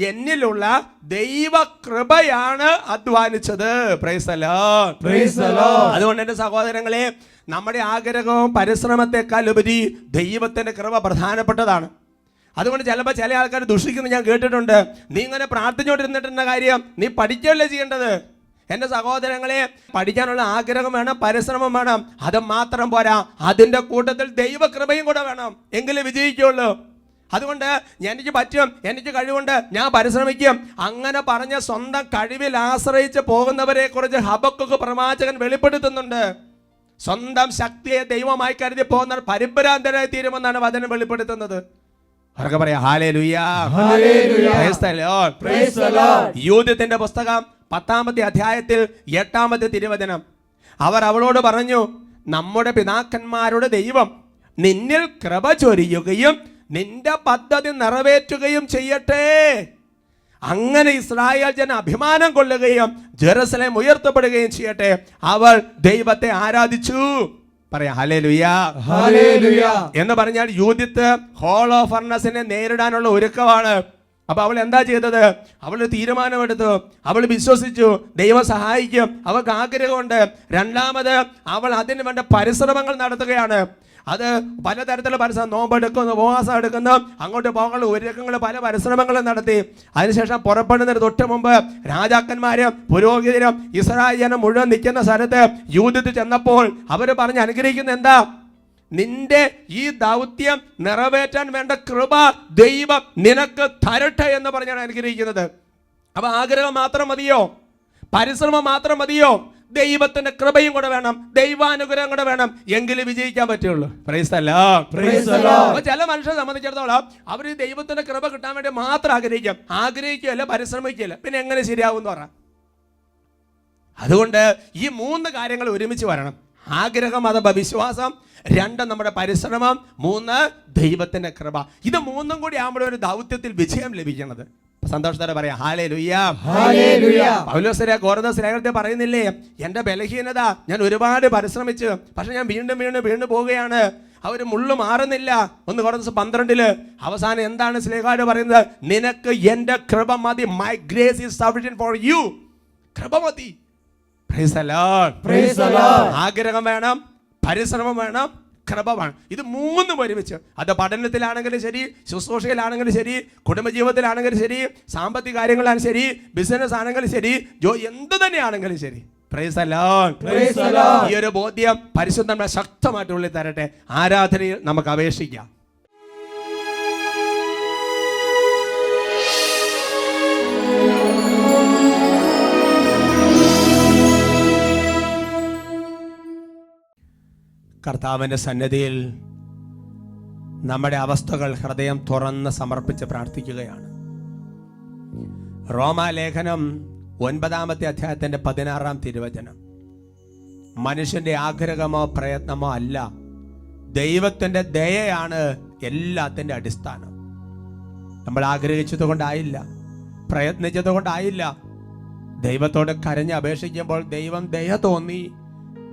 എന്നിലുള്ള ദൈവകൃപയാണ് അധ്വാനിച്ചത്. Praise the Lord, praise the Lord. അതുകൊണ്ട് എൻ്റെ സഹോദരങ്ങളെ, നമ്മുടെ ആഗ്രഹവും പരിശ്രമത്തെക്കാൾ ഉപരി ദൈവത്തിന്റെ കൃപ പ്രധാനപ്പെട്ടതാണ്. അതുകൊണ്ട് ചിലപ്പോൾ ചില ആൾക്കാർ ദുഷിക്കുന്നത് ഞാൻ കേട്ടിട്ടുണ്ട്. നീ ഇങ്ങനെ പ്രാർത്ഥിച്ചുകൊണ്ടിരുന്നിട്ടുള്ള കാര്യം, നീ പഠിക്കുകയല്ലേ ചെയ്യേണ്ടത്. എൻ്റെ സഹോദരങ്ങളെ, പഠിക്കാനുള്ള ആഗ്രഹം വേണം, പരിശ്രമം വേണം. അത് മാത്രം പോരാ, അതിൻ്റെ കൂട്ടത്തിൽ ദൈവകൃപയും കൂടെ വേണം, എങ്കിലേ വിജയിക്കുള്ളൂ. അതുകൊണ്ട് എനിക്ക് പറ്റും, എനിക്ക് കഴിവുണ്ട്, ഞാൻ പരിശ്രമിക്കും, അങ്ങനെ പറഞ്ഞ് സ്വന്തം കഴിവിൽ ആശ്രയിച്ച് പോകുന്നവരെ കുറിച്ച് ഹബക്കൂക്ക് പ്രവാചകൻ വെളിപ്പെടുത്തുന്നുണ്ട്. സ്വന്തം ശക്തിയെ ദൈവമായി കരുതി പോകുന്നവർ പരിഭ്രാന്തരായി തീരുമെന്നാണ് വചനം വെളിപ്പെടുത്തുന്നത്. അവർക്ക് പറയാം ഹല്ലേലൂയാ, ഹല്ലേലൂയാ. Praise the Lord, praise the Lord. യൂദത്തിന്റെ പുസ്തകം 10-ാമത്തെ അധ്യായത്തിൽ 8-ാമത്തെ തിരുവചനം. അവർ അവളോട് പറഞ്ഞു, നമ്മുടെ പിതാക്കന്മാരുടെ ദൈവം നിന്നിൽ കൃപ ചൊരിയുകയും നിന്റെ പദ്ധതി നിറവേറ്റുകയും ചെയ്യട്ടെ. അങ്ങനെ ഇസ്രായേൽ ജന അഭിമാനം കൊള്ളുകയും ജെറുസലേം ഉയർത്തപ്പെടുകയും ചെയ്യട്ടെ. അവൾ ദൈവത്തെ ആരാധിച്ചു. പറയാം ഹല്ലേലൂയാ, ഹല്ലേലൂയാ. എന്ന് പറഞ്ഞാൽ യൂദിത്ത് ഹോളോ ഫർണസിനെ നേരിടാനുള്ള ഒരുക്കമാണ്. അപ്പൊ അവൾ എന്താ ചെയ്തത്? അവൾ തീരുമാനമെടുത്തു, അവൾ വിശ്വസിച്ചു, ദൈവം സഹായിക്കും, അവൾക്ക് ആഗ്രഹമുണ്ട്. രണ്ടാമത് അവൾ അതിന് വേണ്ട പരിശ്രമങ്ങൾ നടത്തുകയാണ്. അത് പലതരത്തിലുള്ള പരിശ്രമം, നോമ്പെടുക്കുന്നു, ഉപവാസം എടുക്കുന്നു, അങ്ങോട്ട് പോകാനുള്ള ഒരുക്കങ്ങൾ, പല പരിശ്രമങ്ങളും നടത്തി. അതിനുശേഷം പുറപ്പെടുന്നതിന് തൊട്ട് മുമ്പ് രാജാക്കന്മാരും പുരോഹിതരും ഇസ്രായേൽ ജനം മുഴുവൻ നിൽക്കുന്ന സ്ഥലത്ത് യൂദത്ത് ചെന്നപ്പോൾ അവർ പറഞ്ഞ് അനുഗ്രഹിക്കുന്ന എന്താ? നിന്റെ ഈ ദൗത്യം നിറവേറ്റാൻ വേണ്ട കൃപ ദൈവം നിനക്ക് തരട്ടെ എന്ന് പറഞ്ഞാണ് അനുഗ്രഹിക്കുന്നത്. അപ്പൊ ആഗ്രഹം മാത്രം മതിയോ? പരിശ്രമം മാത്രം മതിയോ? ദൈവത്തിന്റെ കൃപയും കൂടെ വേണം, ദൈവാനുഗ്രഹം കൂടെ വേണം, എങ്കിലും വിജയിക്കാൻ പറ്റുള്ളൂ. Price the Lord, praise the Lord. അപ്പൊ ചില മനുഷ്യരെ സംബന്ധിച്ചിടത്തോളം അവർ ദൈവത്തിന്റെ കൃപ കിട്ടാൻ വേണ്ടി മാത്രം ആഗ്രഹിക്കുകയല്ല, പരിശ്രമിക്കുകയല്ല. പിന്നെ എങ്ങനെ ശരിയാവും എന്ന് പറ. അതുകൊണ്ട് ഈ 3 കാര്യങ്ങൾ ഒരുമിച്ച് വരണം. ആഗ്രഹം അഥവാ വിശ്വാസം, 2 നമ്മുടെ പരിശ്രമം, 3 ദൈവത്തിന്റെ കൃപ. ഇത് 3ഉം കൂടി ആകുമ്പോൾ ഒരു ദൗത്യത്തിൽ വിജയം ലഭിക്കുന്നത്. സന്തോഷത്തോടെ പറയാം ഹല്ലേലൂയാ, ഹല്ലേലൂയാ. പൗലോസ് കൊരിന്ത്യർ ലേഖനത്തിൽ പറയുന്നില്ലേ, എൻ്റെ ബലഹീനത, ഞാൻ ഒരുപാട് പരിശ്രമിച്ചു, പക്ഷെ ഞാൻ വീണ്ടും പോവുകയാണ്, അവർ മുള്ളു മാറുന്നില്ല. 1 കൊരിന്ത്യർ 12 അവസാനം എന്താണ് ശ്ലീഹായോട് പറയുന്നത്? നിനക്ക് എൻ്റെ കൃപ മതി, my grace is sufficient for you. കൃപ മതി. Price the Lord, praise the Lord. ആഗ്രഹം വേണം, പരിശ്രമം വേണം, കൃപ വേണം. ഇത് 3ഉം ഒരുമിച്ച്, അത് പഠനത്തിലാണെങ്കിലും ശരി, ശുശ്രൂഷയിലാണെങ്കിലും ശരി, കുടുംബജീവിതത്തിലാണെങ്കിലും ശരി, സാമ്പത്തിക കാര്യങ്ങളാണെങ്കിലും ശരി, ബിസിനസ് ആണെങ്കിലും ശരി, എന്ത് തന്നെയാണെങ്കിലും ശരി. Price the Lord, praise the Lord. ഈ ഒരു ബോധ്യം പരിശുദ്ധന്മാർ ശക്തമായിട്ട് ഉള്ളിൽ തരട്ടെ. ആരാധനയിൽ നമുക്ക് അപേക്ഷിക്കാം. കർത്താവിൻ്റെ സന്നിധിയിൽ നമ്മുടെ അവസ്ഥകൾ ഹൃദയം തുറന്ന് സമർപ്പിച്ച് പ്രാർത്ഥിക്കുകയാണ്. റോമാലേഖനം 9-ാമത്തെ അധ്യായത്തിൻ്റെ 16-ാം തിരുവചനം, മനുഷ്യന്റെ ആഗ്രഹമോ പ്രയത്നമോ അല്ല, ദൈവത്തിൻ്റെ ദയയാണ് എല്ലാത്തിൻ്റെ അടിസ്ഥാനം. നമ്മൾ ആഗ്രഹിച്ചത് കൊണ്ടായില്ല, പ്രയത്നിച്ചത് കൊണ്ടായില്ല, ദൈവത്തോട് കരഞ്ഞ് അപേക്ഷിക്കുമ്പോൾ ദൈവം ദയ തോന്നി.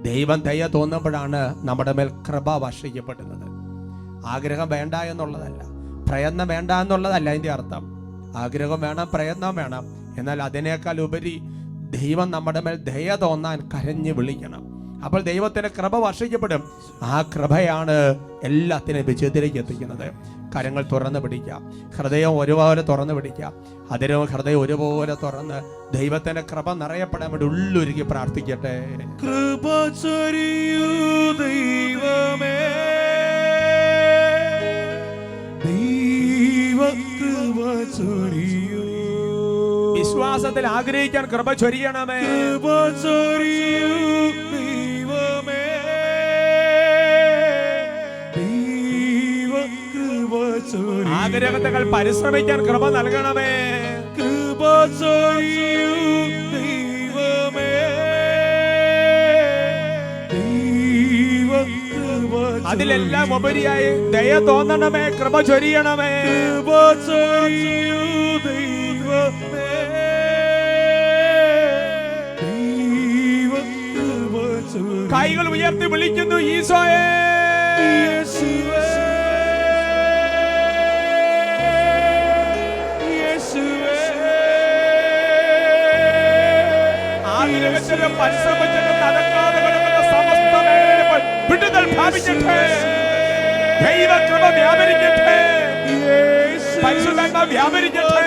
ദൈവം ദയ തോന്നുമ്പോഴാണ് നമ്മുടെ മേൽ കൃപ വർഷിക്കപ്പെടുന്നത്. ആഗ്രഹം വേണ്ട എന്നുള്ളതല്ല, പ്രയത്നം വേണ്ട എന്നുള്ളതല്ല അതിൻ്റെ അർത്ഥം. ആഗ്രഹം വേണം, പ്രയത്നം വേണം, എന്നാൽ അതിനേക്കാൾ ഉപരി ദൈവം നമ്മുടെ മേൽ ദയ തോന്നാൻ കരഞ്ഞ് വിളിക്കണം. അപ്പോൾ ദൈവത്തിന്റെ കൃപ വർഷിക്കപ്പെടും. ആ കൃപയാണ് എല്ലാത്തിനും വിജയത്തിലേക്ക് എത്തിക്കുന്നത്. കരങ്ങൾ തുറന്ന് പിടിക്കാം, ഹൃദയം ഒരുപോലെ തുറന്ന് പിടിക്കാം, അതിരും ഹൃദയം ഒരുപോലെ തുറന്ന് ദൈവത്തിന്റെ കൃപ നിറയപ്പെടാൻ വേണ്ടി ഉള്ളൊരുക്കി പ്രാർത്ഥിക്കട്ടെ. കൃപ ചൊരിയൂ ദൈവമേ, ദൈവ കൃപ ചൊരിയൂ. വിശ്വാസത്തിൽ ആഗ്രഹിക്കാൻ കൃപ ചൊരിയണമേ. കൃപ ചൊരിയൂ ദൈവമേ, ദൈവ കൃപ ചൊരിയൂ. ആഗ്രഹങ്ങൾ പരിശ്രമിക്കാൻ കൃപ നൽകണമേ. കൃപ ചൊരിയൂ ദൈവമേ, ദൈവ കൃപ ചൊരിയൂ. അതിലെല്ലാം ഉപരിയായി ദയ തോന്നണമേ, കൃപ ചൊരിയണമേ. കൃപ ചൊരിയൂ ദൈവമേ, ദൈവ കൃപ ചൊരിയൂ. കൈകൾ ഉയർത്തി വിളിക്കുന്നു ഈശോയെ. യേശുവേ, യേശുവേ. ആഗ്രഹത്തിലും പരിശ്രമത്തിലും നടക്കാതെ കിടക്കുന്ന സമസ്ത മേഖലയിൽ വിടുതൽ പ്രാപിക്കട്ടെ. ദൈവകൃപ വ്യാപരിക്കട്ടെ, പരിശുദ്ധാത്മാവ് വ്യാപരിക്കട്ടെ.